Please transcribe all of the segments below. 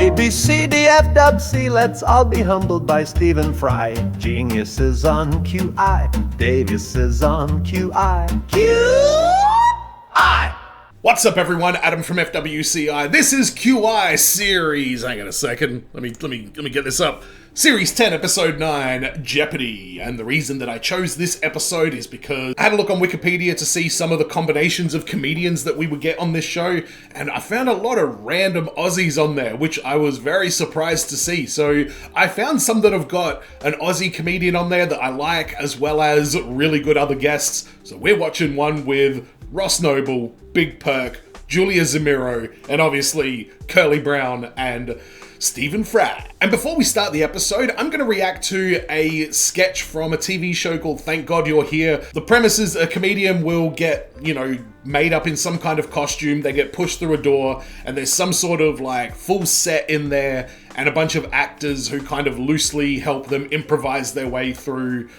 A, B, C, D, F, W, C, let's all be humbled by Stephen Fry. Genius is on QI, Davis is on QI. QI! What's up, everyone? Adam from FWCI. This is QI Series. Hang on a second. Let me get this up. Series 10, Episode 9, Jeopardy. And the reason that I chose this episode is because I had a look on Wikipedia to see some of the combinations of comedians that we would get on this show, and I found a lot of random Aussies on there, which I was very surprised to see. So I found some that have got an Aussie comedian on there that I like, as well as really good other guests. So we're watching one with Ross Noble, Big Perk, Julia Zemiro, and obviously Curly Brown and Stephen Fry. And before we start the episode, I'm going to react to a sketch from a TV show called Thank God You're Here. The premise is a comedian will get, made up in some kind of costume, they get pushed through a door, and there's some sort of full set in there, and a bunch of actors who kind of loosely help them improvise their way through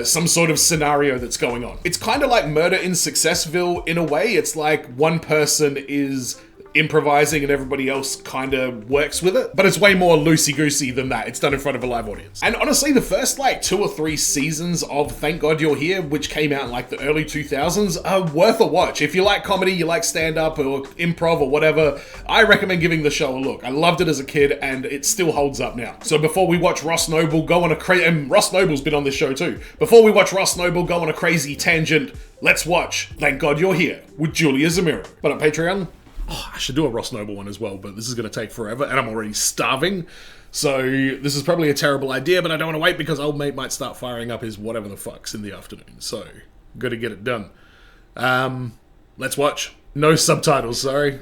some sort of scenario that's going on. It's kind of like Murder in Successville in a way. It's like one person is improvising and everybody else kind of works with it, but it's way more loosey-goosey than that. It's done in front of a live audience. And honestly, the first 2 or 3 seasons of Thank God You're Here, which came out in the early 2000s, are worth a watch. If you like comedy, you like stand-up or improv or whatever, I recommend giving the show a look. I loved it as a kid and it still holds up now. So before we watch Ross Noble go on a crazy, and Ross Noble's been on this show too, before we watch Ross Noble go on a crazy tangent, let's watch Thank God You're Here with Julia Zemiro. But on Patreon, I should do a Ross Noble one as well, but this is going to take forever, and I'm already starving. So this is probably a terrible idea, but I don't want to wait because old mate might start firing up his whatever the fucks in the afternoon. So, got to get it done. Let's watch. No subtitles, sorry.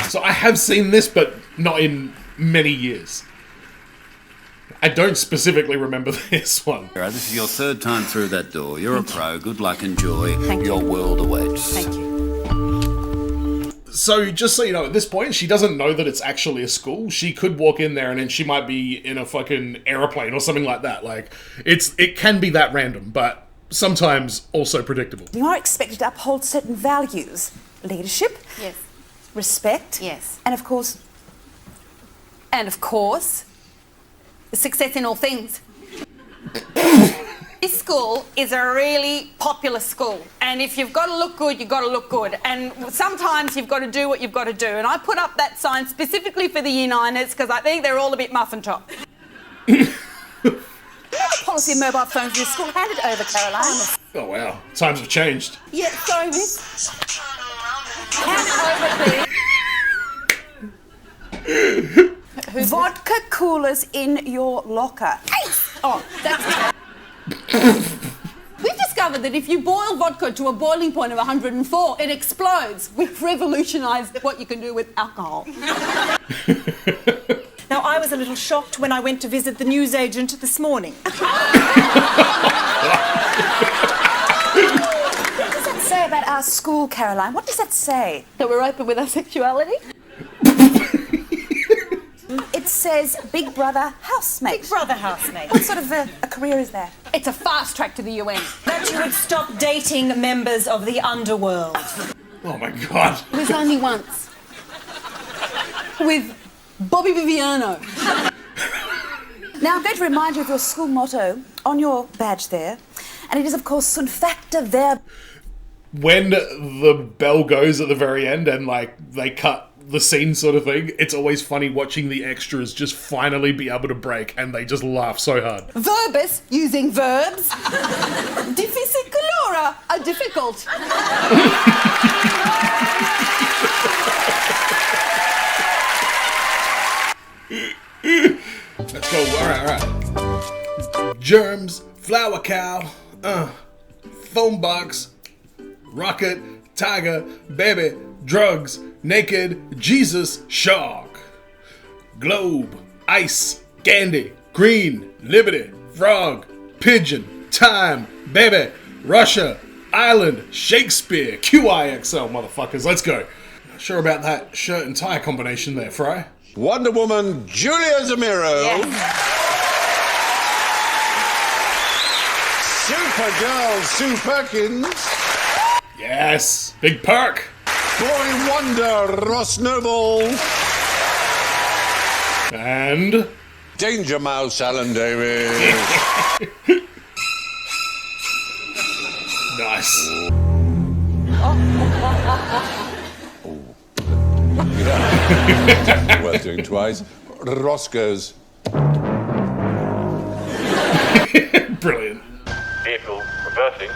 So I have seen this, but not in many years. I don't specifically remember this one. This is your 3rd time through that door. You're a pro. Good luck and joy. Thank you. Your world awaits. Thank you. So, just so you know, at this point, she doesn't know that it's actually a school. She could walk in there and then she might be in a fucking aeroplane or something like that. It can be that random, but sometimes also predictable. You are expected to uphold certain values. Leadership. Yes. Respect. Yes. And of course, Success in all things. This school is a really popular school, and if you've got to look good, you've got to look good, and sometimes you've got to do what you've got to do, and I put up that sign specifically for the Year 9ers because I think they're all a bit muffin top. you know the policy of mobile phones in the school? Hand it over, Caroline. Oh wow, times have changed. Yeah, sorry, miss. Hand it over, please. Vodka coolers in your locker. Oh, that's... We've discovered that if you boil vodka to a boiling point of 104, it explodes. We've revolutionised what you can do with alcohol. Now, I was a little shocked when I went to visit the newsagent this morning. What does that say about our school, Caroline? What does that say? That we're open with our sexuality? It says Big Brother housemate. Big Brother housemate. What sort of a career is that? It's a fast track to the UN. That you would stop dating members of the underworld. Oh my god. It was only once. With Bobby Viviano. Now, I'm going to remind you of your school motto on your badge there, and it is, of course, sunt facta verba. When the bell goes at the very end and they cut the scene sort of thing, it's always funny watching the extras just finally be able to break, and they just laugh so hard. Verbus, using verbs. Difficiculora, are difficult. Let's go, alright. Germs, flower cow, phone box, rocket, tiger, baby, drugs, naked, Jesus, shark, globe, ice, candy, green, liberty, frog, pigeon, time, baby, Russia, island, Shakespeare, QIXL, motherfuckers, let's go. Not sure about that shirt and tie combination there, Fry. Wonder Woman, Julia Zemiro. Yes. Supergirl, Sue Perkins. Yes, big perk. Boy Wonder, Ross Noble. And Danger Mouse, Alan Davis. nice. Worth doing twice. Roscoe's. Brilliant. Vehicle reversing.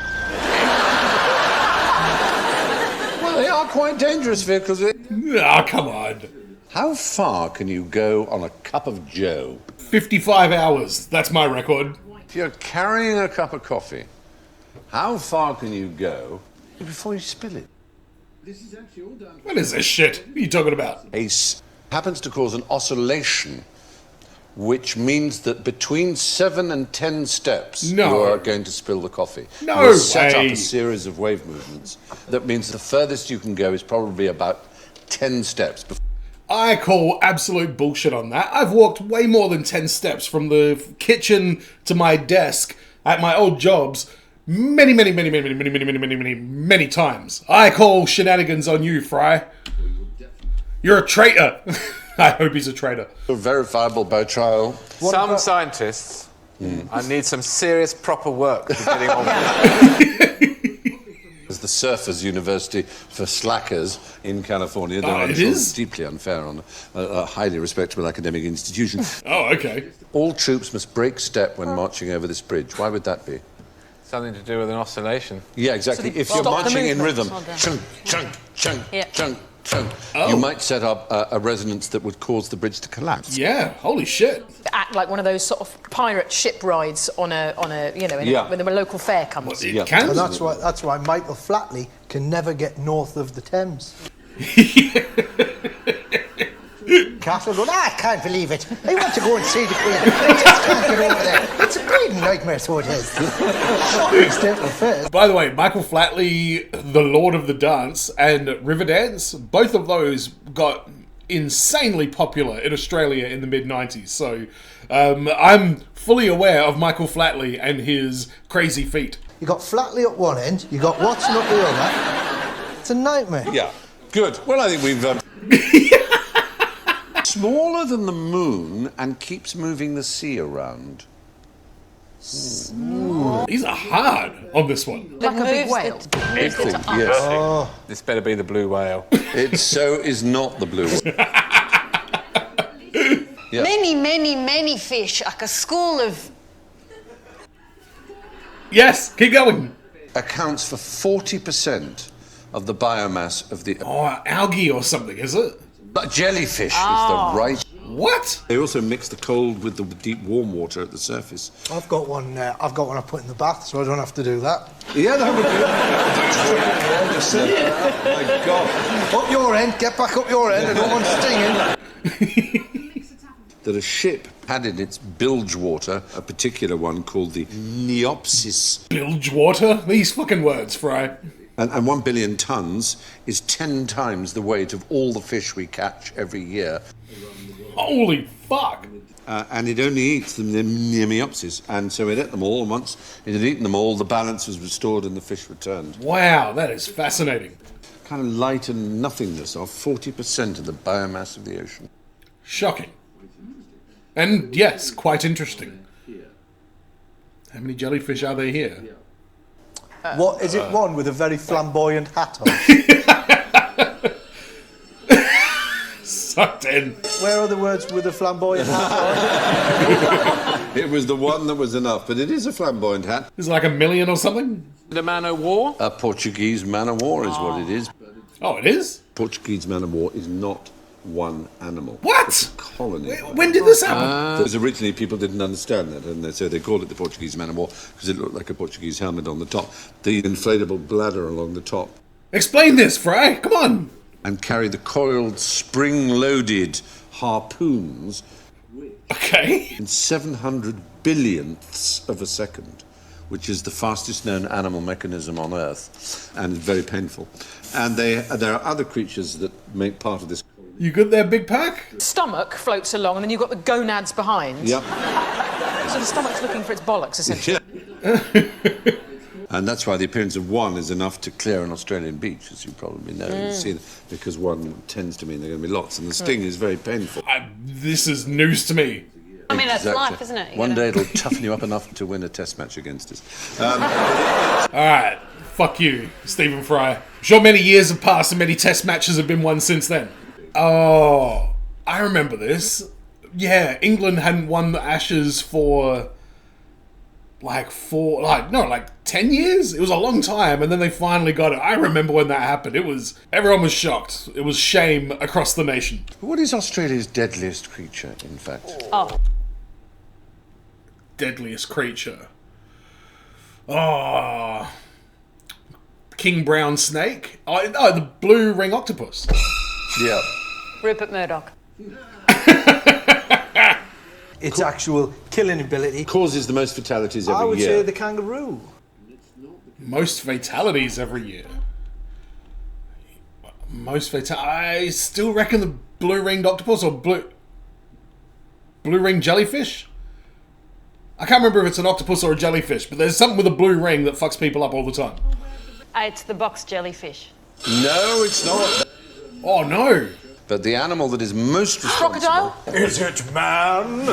Well, they are quite dangerous vehicles. Ah, come on. How far can you go on a cup of joe? 55 hours. That's my record. If you're carrying a cup of coffee, how far can you go before you spill it? What is this shit? What are you talking about? Ace happens to cause an oscillation, which means that between 7 and 10 steps, No. you are going to spill the coffee. No You'll set way. up a series of wave movements. That means the furthest you can go is probably about 10 steps. I call absolute bullshit on that. I've walked way more than 10 steps from the kitchen to my desk at my old jobs many times. I call shenanigans on you, Fry. You're a traitor. I hope he's a traitor. Verifiable by trial. Some scientists need some serious proper work to be getting on with. As the Surfers University for Slackers in California. They're it is? deeply unfair on a highly respectable academic institution. Oh, okay. All troops must break step when marching over this bridge. Why would that be? Something to do with an oscillation. Yeah, exactly. If you're stop the marching in rhythm, movement. chunk, chunk, chunk, Yeah. chunk, chunk, Oh. you might set up a resonance that would cause the bridge to collapse. Yeah, holy shit. Act like one of those sort of pirate ship rides on a Yeah. when the local fair comes. It Yeah. can? And that's why Michael Flatley can never get north of the Thames. Castle going, I can't believe it. I want to go and see the Queen. I just can't get over there. It's a bleeding nightmare, so it is. Shocking state of affairs. By the way, Michael Flatley, the Lord of the Dance, and Riverdance, both of those got insanely popular in Australia in the mid-90s. So I'm fully aware of Michael Flatley and his crazy feet. You got Flatley at one end, you got Watson up the other. It's a nightmare. Yeah, good. Well, I think we've... Smaller than the moon and keeps moving the sea around. These are hard on this one. Like a big whale. Big, yes. This better be the blue whale. It so is not the blue one. Yeah. Many fish, like a school of... Yes, keep going. Accounts for 40% of the biomass of the... Oh, algae or something, is it? But jellyfish is the right... What? They also mix the cold with the deep warm water at the surface. I've got one I put in the bath, so I don't have to do that. Yeah, that would be... Oh my God. Up your end, get back up your end, I don't want stinging. That a ship had in its bilge water a particular one called the Neopsis. Bilge water? These fucking words, Fry. And 1 billion tons is 10 times the weight of all the fish we catch every year. Holy fuck. And it only eats the Neopsis. And so it ate them all, and once it had eaten them all, the balance was restored and the fish returned. Wow, that is fascinating. Kind of light and nothingness of 40% of the biomass of the ocean. Shocking. And yes, quite interesting. How many jellyfish are there here? What is it? One with a very flamboyant hat on. Sucked in. Where are the words with a flamboyant hat on? It was the one that was enough, but it is a flamboyant hat. Is it like 1 million or something? The man o' war? A Portuguese man of war is what it is. Oh, it is? Portuguese man of war is not one animal. What? It's a colony. When did this happen? Because originally people didn't understand that, and so they called it the Portuguese man of war because it looked like a Portuguese helmet on the top. The inflatable bladder along the top. Explain this, Fry. Come on. And carry the coiled, spring-loaded harpoons Okay. in 700 billionths of a second, which is the fastest known animal mechanism on Earth, and very painful. And there are other creatures that make part of this. You good there, Big Pack? Stomach floats along, and then you've got the gonads behind. Yep. So the stomach's looking for its bollocks, essentially. And that's why the appearance of one is enough to clear an Australian beach, as you probably know. You see, because one tends to mean there are going to be lots, and the sting is very painful. This is news to me. I mean, that's life, isn't it? One day it'll toughen you up enough to win a test match against us. Alright, fuck you, Stephen Fry. I'm sure many years have passed and many test matches have been won since then. Oh, I remember this. Yeah, England hadn't won the Ashes for like 10 years? It was a long time, and then they finally got it. I remember when that happened. Everyone was shocked. It was shame across the nation. What is Australia's deadliest creature, in fact? Oh. Deadliest creature. Oh. King brown snake? Oh, the blue ring octopus. Yeah. Rupert Murdoch. Its actual killing ability causes the most fatalities every year. I would say the kangaroo. Most fatalities every year. I still reckon the blue-ringed octopus or blue-ringed jellyfish? I can't remember if it's an octopus or a jellyfish, but there's something with a blue ring that fucks people up all the time. It's the box jellyfish. No, it's not. Oh, no. But the animal that is most responsible... Crocodile? Is it man?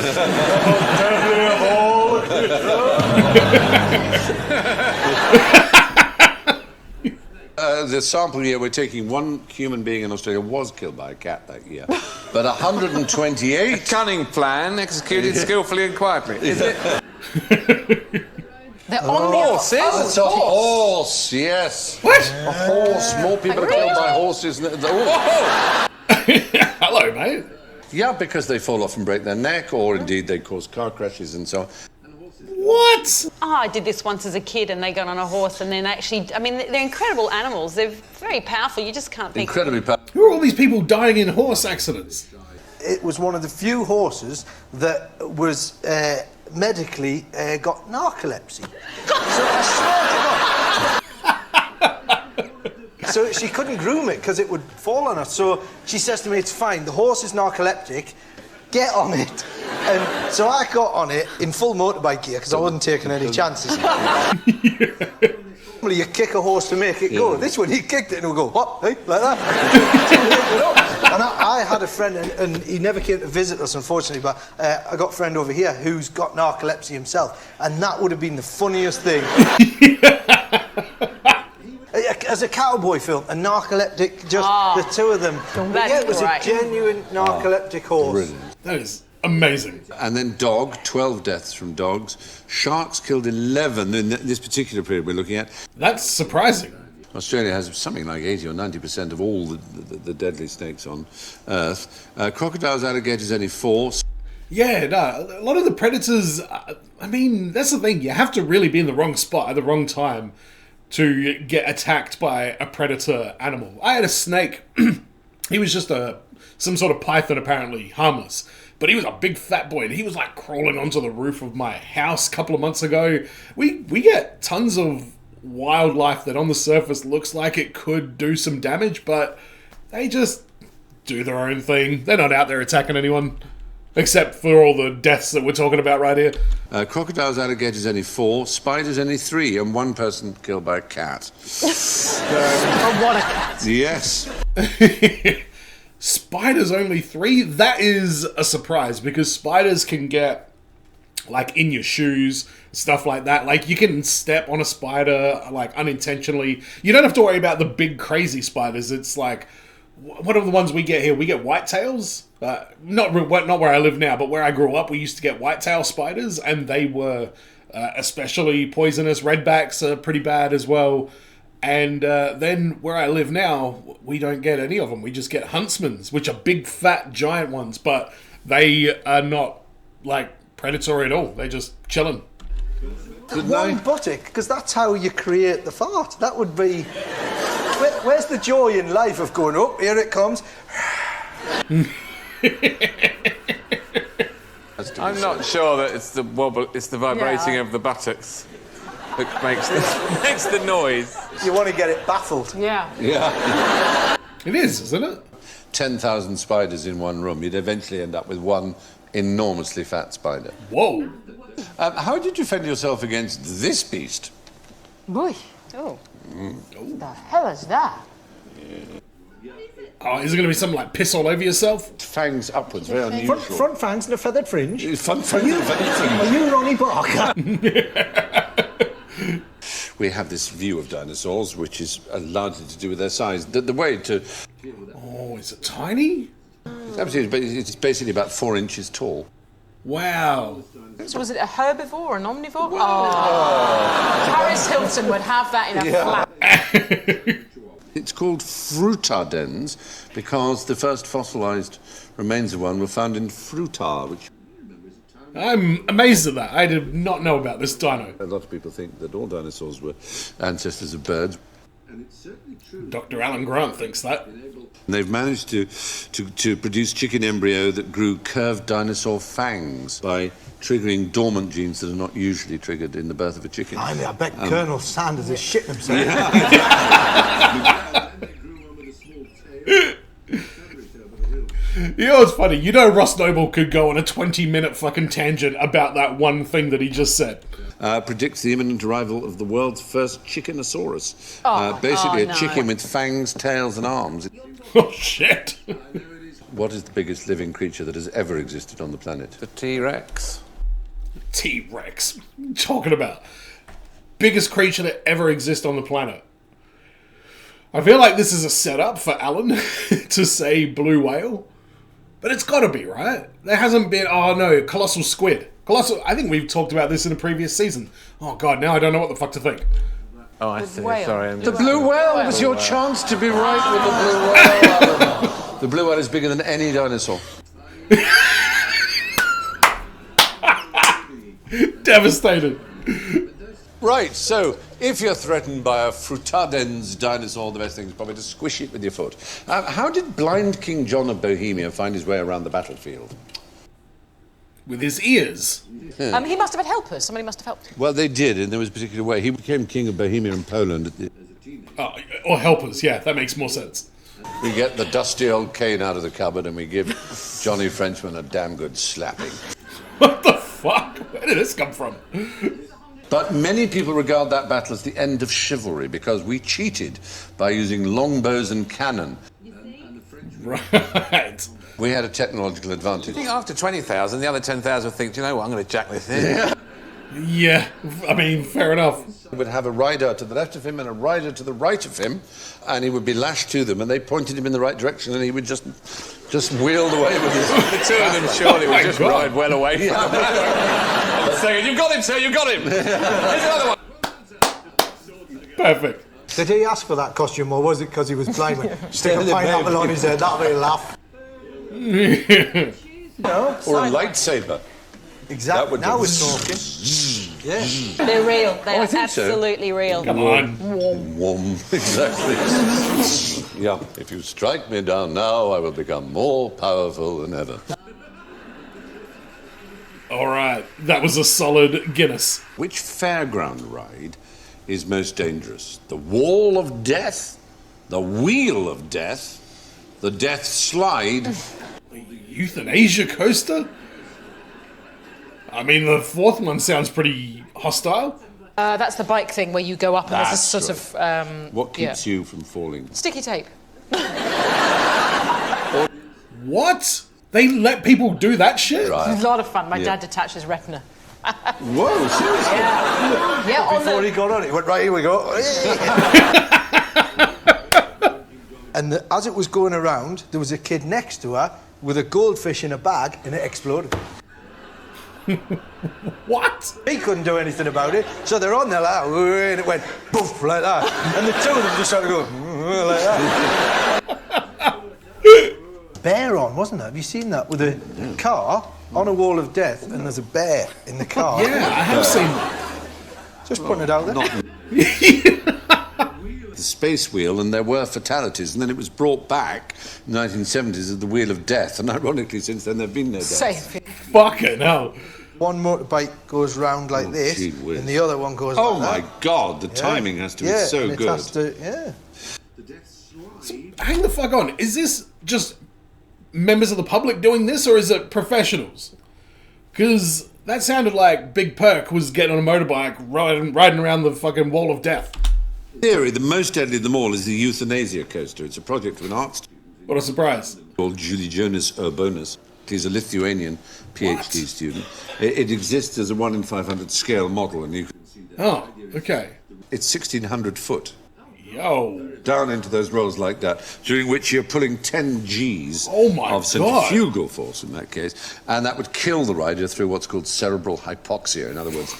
The sample year we're taking, one human being in Australia was killed by a cat that year. But 128... A cunning plan executed skillfully and quietly. Is it? They're on the horse. It's a horse, yes. What? A horse. More people are killed by horses than... Hello, mate. Yeah, because they fall off and break their neck, or indeed they cause car crashes and so on. What? Oh, I did this once as a kid, and they got on a horse, and then actually, I mean, they're incredible animals. They're very powerful. You just can't think. Incredibly powerful. Who are all these people dying in horse accidents? It was one of the few horses that was medically got narcolepsy. So I swear to God. So she couldn't groom it because it would fall on her. So she says to me, "It's fine. The horse is narcoleptic. Get on it." And so I got on it in full motorbike gear because I wasn't taking any chances. Normally you kick a horse to make it go. This one, he kicked it and it would go, what? Hey, like that. And I had a friend, and he never came to visit us, unfortunately, but I got a friend over here who's got narcolepsy himself, and that would have been the funniest thing. As a cowboy film, a narcoleptic, just the two of them. That's it was great. a genuine narcoleptic horse. Brilliant. That is amazing. And then 12 deaths from dogs. Sharks killed 11 in this particular period we're looking at. That's surprising. Australia has something like 80 or 90% of all the deadly snakes on Earth. Crocodiles, alligators, only 4. Yeah, no, a lot of the predators, I mean, that's the thing. You have to really be in the wrong spot at the wrong time to get attacked by a predator animal. I had a snake. He was just some sort of python, apparently, harmless. But he was a big fat boy, and he was like crawling onto the roof of my house a couple of months ago. We get tons of wildlife that on the surface looks like it could do some damage, but they just do their own thing. They're not out there attacking anyone, except for all the deaths that we're talking about right here. Crocodiles, alligators, only 4. Spiders, only 3. And 1 person killed by a cat. Oh, what a cat. Yes. Spiders only 3? That is a surprise, because spiders can get, like, in your shoes, stuff like that. Like, you can step on a spider, like, unintentionally. You don't have to worry about the big, crazy spiders. It's like, one of the ones we get here, we get whitetails. Not where I live now, but where I grew up, we used to get whitetail spiders, and they were especially poisonous. Redbacks are pretty bad as well. And then where I live now, we don't get any of them. We just get huntsmans, which are big, fat, giant ones, but they are not, like, predatory at all. They're just chilling. One buttock, because that's how you create the fart. That would be... Where's the joy in life of going, oh, here it comes? I'm not sure that it's the wobble, it's the vibrating of the buttocks that makes the noise. You want to get it baffled. Yeah. Yeah. It is, isn't it? 10,000 spiders in one room. You'd eventually end up with one enormously fat spider. Whoa. How did you defend yourself against this beast? Boy. Oh. The hell is that? Oh, is it going to be something like piss all over yourself? Fangs upwards, very unusual. Front fangs and a feathered fringe. Front fangs and a feathered fringe. Are you Ronnie Barker? We have this view of dinosaurs, which is largely to do with their size. The way to... Oh, is it tiny? Absolutely, it's basically about 4 inches tall. Wow. So was it a herbivore or an omnivore? Oh. Paris Hilton would have that in a flat. It's called frutadens because the first fossilised remains of one were found in Frutar, which... I'm amazed at that. I did not know about this dino. A lot of people think that all dinosaurs were ancestors of birds. And it's certainly true. Dr. Alan Grant thinks that. They've managed to produce chicken embryo that grew curved dinosaur fangs by triggering dormant genes that are not usually triggered in the birth of a chicken. I bet Colonel Sanders is shitting himself. You know what's funny? You know Ross Noble could go on a 20-minute fucking tangent about that one thing that he just said. Predicts the imminent arrival of the world's first chickenosaurus. Basically a chicken with fangs, tails and arms. Oh, shit. What is the biggest living creature that has ever existed on the planet? The T-Rex. T-Rex. What are you talking about? Biggest creature that ever exists on the planet. I feel like this is a setup for Alan to say blue whale. But it's got to be, right? There hasn't been... Oh, no, colossal squid. Colossal... I think we've talked about this in a previous season. Oh, God, now I don't know what the fuck to think. Oh, I see. whale. Sorry. The blue whale was your chance to be right with the blue whale. The blue whale is bigger than any dinosaur. Devastated. Right, so if you're threatened by a frutadens dinosaur, the best thing is probably to squish it with your foot. How did blind King John of Bohemia find his way around the battlefield? With his ears. He must have had helpers. Somebody must have helped him. Well, they did, in there was a particular way. He became King of Bohemia and Poland. Oh, or helpers, yeah, that makes more sense. We get the dusty old cane out of the cupboard and we give Johnny Frenchman a damn good slapping. What the fuck? Where did this come from? But many people regard that battle as the end of chivalry because we cheated by using longbows and cannon. Right. We had a technological advantage. I think after 20,000, the other 10,000 think, do you know what, I'm going to jack this in. Yeah, I mean, fair enough. He would have a rider to the left of him and a rider to the right of him, and he would be lashed to them, and they pointed him in the right direction, and he would just wheeled away with his... The two of them surely would just ride well away. Saying, you've got him, sir, you've got him. Here's another one. Perfect. Did he ask for that costume, or was it because he was blind? Stick a pineapple on his head, that'll be a laugh. No, or a lightsaber. Exactly. Now we're talking. Yeah. They're real. They're I think absolutely real. Come on. Wom. Exactly. Yeah. If you strike me down now, I will become more powerful than ever. All right, that was a solid Guinness. Which fairground ride is most dangerous? The Wall of Death, the Wheel of Death, the Death Slide. The Euthanasia Coaster? I mean, the fourth one sounds pretty hostile. That's the bike thing where you go up and there's a That's sort right. of... What keeps you from falling? Sticky tape. What? They let people do that shit? Right. It's a lot of fun. My Yeah. dad detached his retina. Whoa, seriously? Yeah, on Before the... he got on it, he went, right, here we go. And as it was going around, there was a kid next to her with a goldfish in a bag, and it exploded. What? He couldn't do anything about it, so they're on there like, and it went poof like that, and the two of them just started going like that. Bear on, wasn't there? Have you seen that with a car on a wall of death, and there's a bear in the car? Yeah, I have seen that. Just putting it out there. The space wheel, and there were fatalities, and then it was brought back in the 1970s as the Wheel of Death, and ironically, since then there have been no deaths. Safe. Fucking hell. One motorbike goes round like this, gee whiz. and the other one goes Oh like my that. God, the timing has to be so and it good. has to, yeah. Hang the fuck on. Is this just members of the public doing this, or is it professionals? Because That sounded like Big Perk was getting on a motorbike, riding around the fucking wall of death. In theory, the most deadly of them all is the euthanasia coaster. It's a project of an art student What a surprise. called Julie Jonas Urbonis. He's a Lithuanian PhD student. It exists as a 1 in 500 scale model, and you can see that. Oh, okay. It's 1,600 foot. Yo. Down into those rolls like that, during which you're pulling 10 Gs Oh my of centrifugal force in that case, and that would kill the rider through what's called cerebral hypoxia. In other words,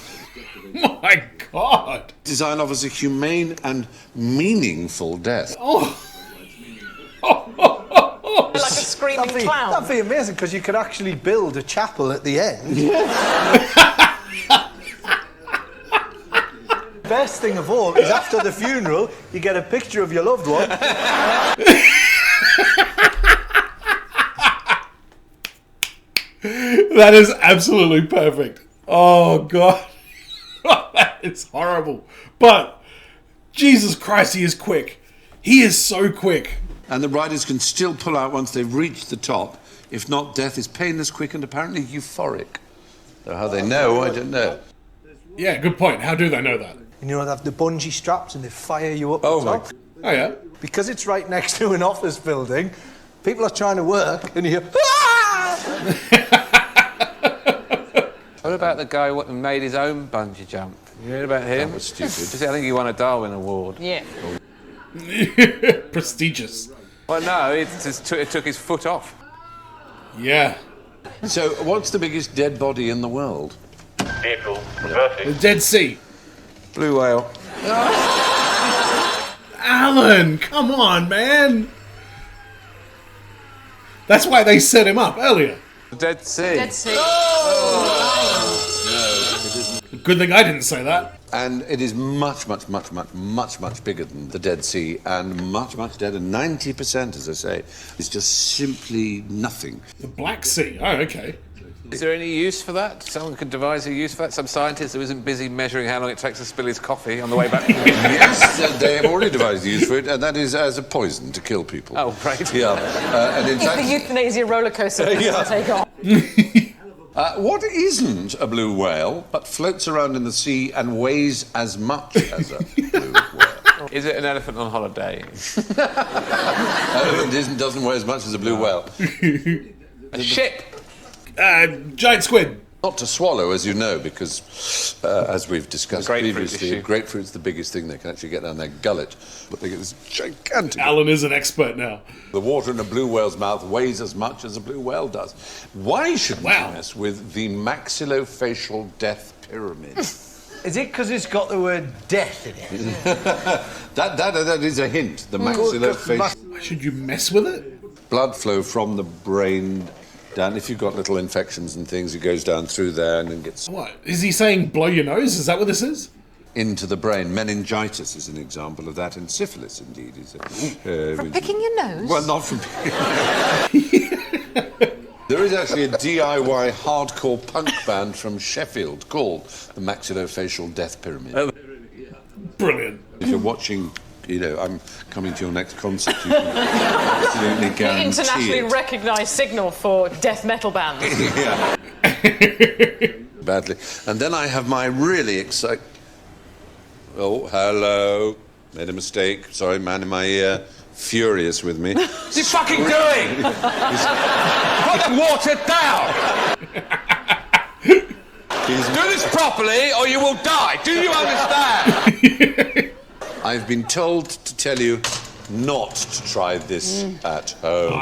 My God. design offers a humane and meaningful death. Like a screaming clown. That'd be amazing because you could actually build a chapel at the end. Best thing of all is after the funeral, you get a picture of your loved one. That is absolutely perfect. Oh, God. That is horrible. But, Jesus Christ, he is quick. He is so quick. And the riders can still pull out once they've reached the top. If not, death is painless, quick, and apparently euphoric. Though how they know, I don't know. Yeah, good point. How do they know that? You know, they have the bungee straps and they fire you up Oh, the top. Oh, yeah. Because it's right next to an office building, people are trying to work and you hear, "Ah!" What about the guy who made his own bungee jump? You heard about him? That was stupid. I think he won a Darwin Award. Yeah. Prestigious. Well, no, it took his foot off. Yeah. So, what's the biggest dead body in the world? Vehicle reversing. The Dead Sea. Blue whale. Alan, come on, man. That's why they set him up earlier. Dead Sea. Dead Sea. Good thing I didn't say that. And it is much bigger than the Dead Sea, and much deader. 90%, as I say, is just simply nothing. The Black Sea. Oh, okay. Is there any use for that? Someone could devise a use for that? Some scientist who isn't busy measuring how long it takes to spill his coffee on the way back from the Yes, they have already devised a use for it, and that is as a poison to kill people. Oh, great. Yeah. And in If fact, the euthanasia roller coaster doesn't take off. what isn't a blue whale, but floats around in the sea and weighs as much as a blue whale? Is it an elephant on holiday? Elephant doesn't weigh as much as a blue whale. A ship? Giant squid. Not to swallow, as you know, because, as we've discussed Grapefruit previously, issue. grapefruit's the biggest thing. They can actually get down their gullet, but they get this gigantic... Alan is an expert now. The water in a blue whale's mouth weighs as much as a blue whale does. Why shouldn't you mess with the maxillofacial death pyramid? Is it because it's got the word death in it? that is a hint. The maxillofacial... Why should you mess with it? Blood flow from the brain down. If you've got little infections and things, it goes down through there and then gets... What? Is he saying blow your nose? Is that what this is? Into the brain. Meningitis is an example of that, and syphilis, indeed, is From picking your nose? Well, not from There is actually a DIY hardcore punk band from Sheffield called the Maxillofacial Death Pyramid. Brilliant. If you're watching, you know, I'm coming to your next concert, you can absolutely guarantee Internationally it. recognised signal for death metal bands. Yeah. Badly. And then I have my really exciting... Oh, hello. Made a mistake. Sorry, man in my ear. Furious with me. What's he fucking doing? Put the water down! Do this properly or you will die. Do you understand? I've been told to tell you not to try this at home.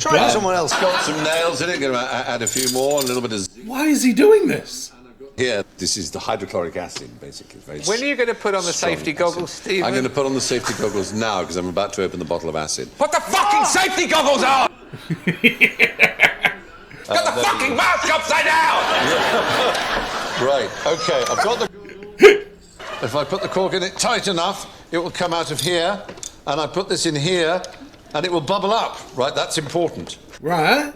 Try it somewhere else. Got some nails in it. Going to add a few more. A little bit of... Why is he doing this? Here, this is the hydrochloric acid, basically. When are you going to put on the safety goggles, Stephen? I'm going to put on the safety goggles now because I'm about to open the bottle of acid. Put the fucking safety goggles on! Got the fucking mask upside down! Right, okay, I've got the... If I put the cork in it tight enough, it will come out of here, and I put this in here, and it will bubble up. Right, that's important. Right.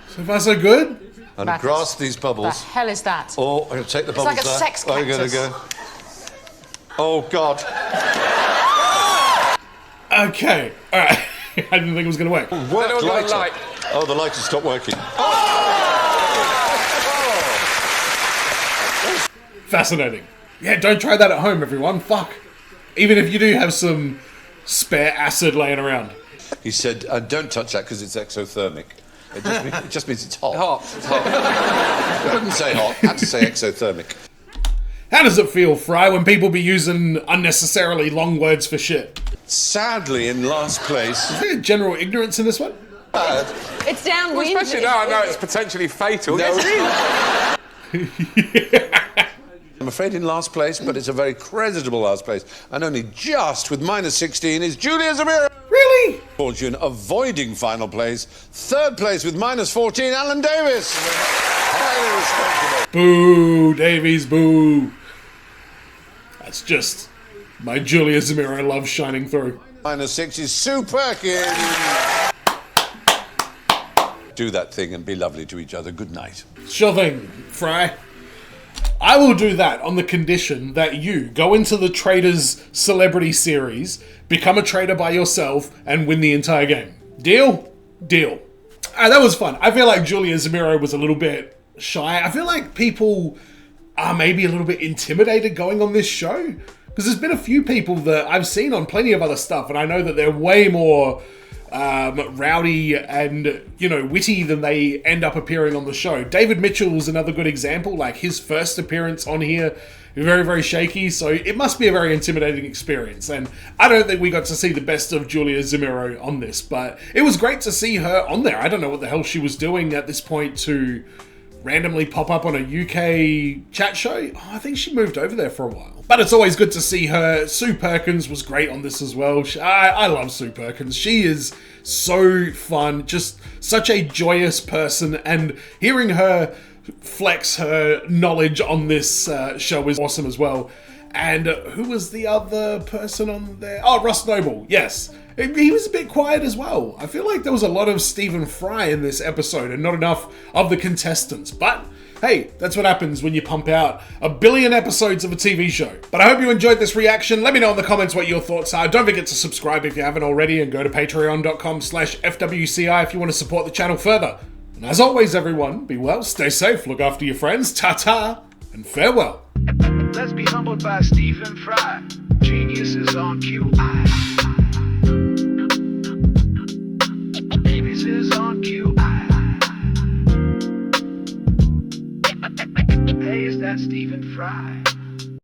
So far, so good? And That grasp these The bubbles. hell is that? Oh, I'm going to take the It's bubbles like a there. sex Oh, you're going to cactus. go. Oh, God. Okay. All right. I didn't think it was going to work. Work got a lighter. light. Oh, the light has stopped working. Fascinating. Yeah, don't try that at home, everyone. Fuck. Even if you do have some spare acid laying around. He said, don't touch that because it's exothermic. It just means it's hot. Hot. It's hot. I couldn't say hot, I had to say exothermic. How does it feel, Fry, when people be using unnecessarily long words for shit? Sadly, in last place. Is there general ignorance in this one? It's downwind. Well, especially now I know it's potentially fatal. No. Yes, really. I'm afraid in last place, but it's a very creditable last place. And only just with -16 is Julia Zamiro. Really? Fortune avoiding final place. Third place with -14, Alan Davis. Highly respectable. Boo, Davies, boo. That's just my Julia Zamiro love shining through. -6 is Sue Perkins. Do that thing and be lovely to each other. Good night. Sure thing, Fry. I will do that on the condition that you go into the Traders Celebrity Series, become a trader by yourself, and win the entire game. Deal? Deal. That was fun. I feel like Julia Zamiro was a little bit shy. I feel like people are maybe a little bit intimidated going on this show. Because there's been a few people that I've seen on plenty of other stuff, and I know that they're way more rowdy and, witty than they end up appearing on the show. David Mitchell's another good example. Like, his first appearance on here, very, very shaky, so it must be a very intimidating experience. And I don't think we got to see the best of Julia Zamiro on this, but it was great to see her on there. I don't know what the hell she was doing at this point to randomly pop up on a UK chat show. Oh, I think she moved over there for a while. But it's always good to see her. Sue Perkins was great on this as well. I love Sue Perkins. She is so fun, just such a joyous person, and hearing her flex her knowledge on this show is awesome as well. And who was the other person on there? Oh, Ross Noble, yes. He was a bit quiet as well. I feel like there was a lot of Stephen Fry in this episode and not enough of the contestants. But hey, that's what happens when you pump out 1 billion episodes of a TV show. But I hope you enjoyed this reaction. Let me know in the comments what your thoughts are. Don't forget to subscribe if you haven't already, and go to patreon.com/FWCI if you want to support the channel further. And as always, everyone, be well, stay safe, look after your friends, ta-ta, and farewell. Let's be humbled by Stephen Fry. Geniuses on QI.